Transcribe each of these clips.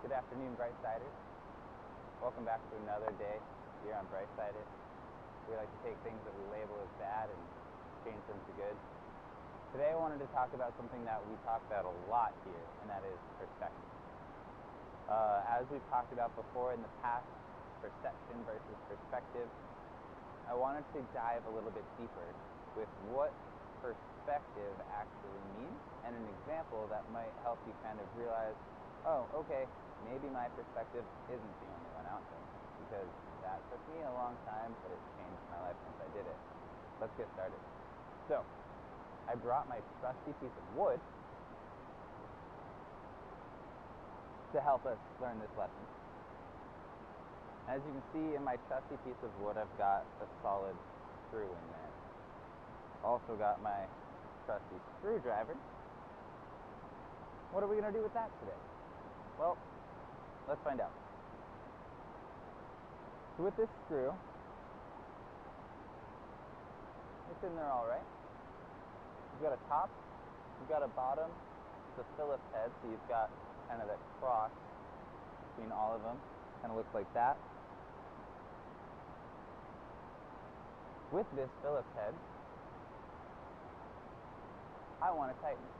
Good afternoon, Bright-Siders. Welcome back to another day here on Bright-Sided. We like to take things that we label as bad and change them to good. Today I wanted to talk about something that we talk about a lot here, and that is perspective. As we've talked about before in the past, perception versus perspective, I wanted to dive a little bit deeper with what perspective actually means and an example that might help you kind of realize, oh, okay, maybe my perspective isn't the only one out there, because that took me a long time, but it's changed my life since I did it. Let's get started. So, I brought my trusty piece of wood to help us learn this lesson. As you can see in my trusty piece of wood, I've got a solid screw in there. Also got my trusty screwdriver. What are we going to do with that today? Well, let's find out. So with this screw, it's in there all right. You've got a top, you've got a bottom, it's a Phillips head, so you've got kind of that cross between all of them. Kind of looks like that. With this Phillips head, I want to tighten it.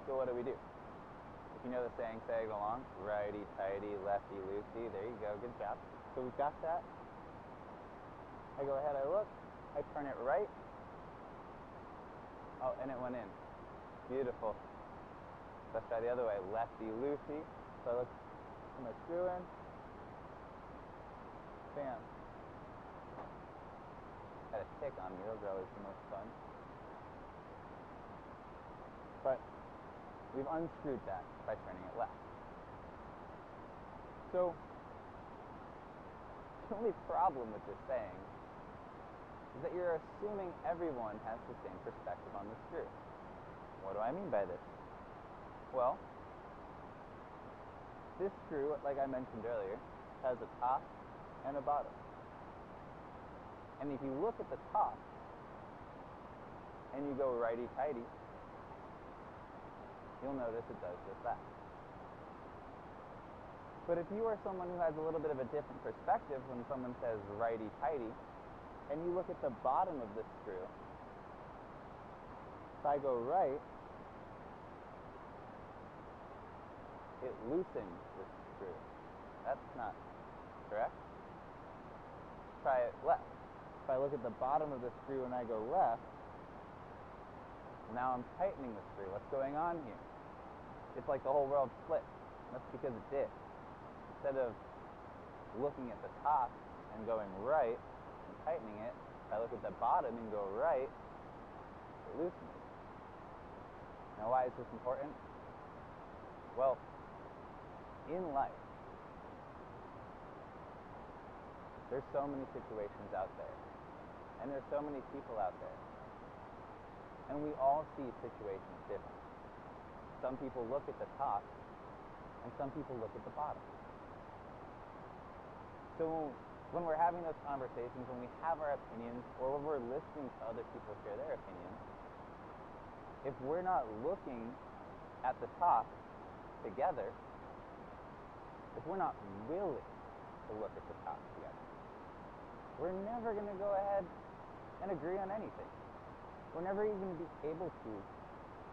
So what do? If you know the saying, say it along. Righty, tighty, lefty, loosey. There you go. Good job. So we've got that. I go ahead, I look. I turn it right. Oh, and it went in. Beautiful. Let's try the other way. Lefty, loosey. So I look, put my screw in. Bam. Had a tick on me. Those are always the most fun. But we've unscrewed that by turning it left. So, the only problem with this saying is that you're assuming everyone has the same perspective on the screw. What do I mean by this? Well, this screw, like I mentioned earlier, has a top and a bottom. And if you look at the top and you go righty-tighty, you'll notice it does just that. But if you are someone who has a little bit of a different perspective when someone says righty-tighty, and you look at the bottom of the screw, if I go right, it loosens the screw. That's not correct. Try it left. If I look at the bottom of the screw and I go left, now I'm tightening the screw. What's going on here? It's like the whole world flipped. That's because it did. Instead of looking at the top and going right and tightening it, if I look at the bottom and go right, it loosens it. Now, why is this important? Well, in life, there's so many situations out there, and there's so many people out there. And we all see situations different. Some people look at the top, and some people look at the bottom. So when we're having those conversations, when we have our opinions, or when we're listening to other people share their opinions, if we're not looking at the top together, if we're not willing to look at the top together, we're never going to go ahead and agree on anything. We're never even going to be able to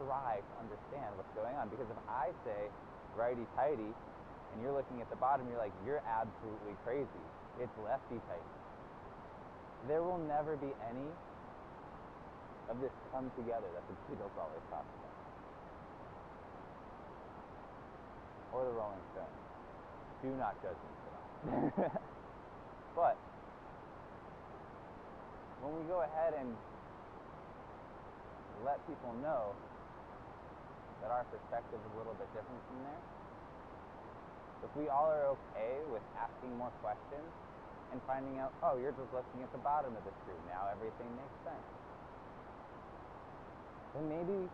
try to understand what's going on. Because if I say righty-tighty and you're looking at the bottom, you're like, you're absolutely crazy. It's lefty-tighty. There will never be any of this come together that the Beatles always talk about. Or the Rolling Stones. Do not judge me for that. But when we go ahead and let people know that our perspective is a little bit different from theirs, if we all are okay with asking more questions and finding out, oh, you're just looking at the bottom of the screw, now everything makes sense, then maybe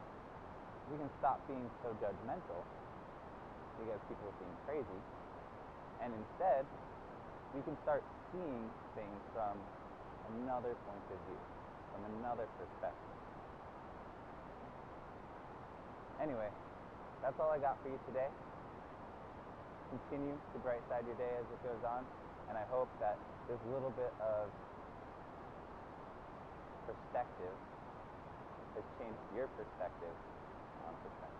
we can stop being so judgmental because people seem crazy, and instead we can start seeing things from another point of view, from another perspective. Anyway, that's all I got for you today. continue to bright side your day as it goes on, and I hope that this little bit of perspective has changed your perspective on perspective.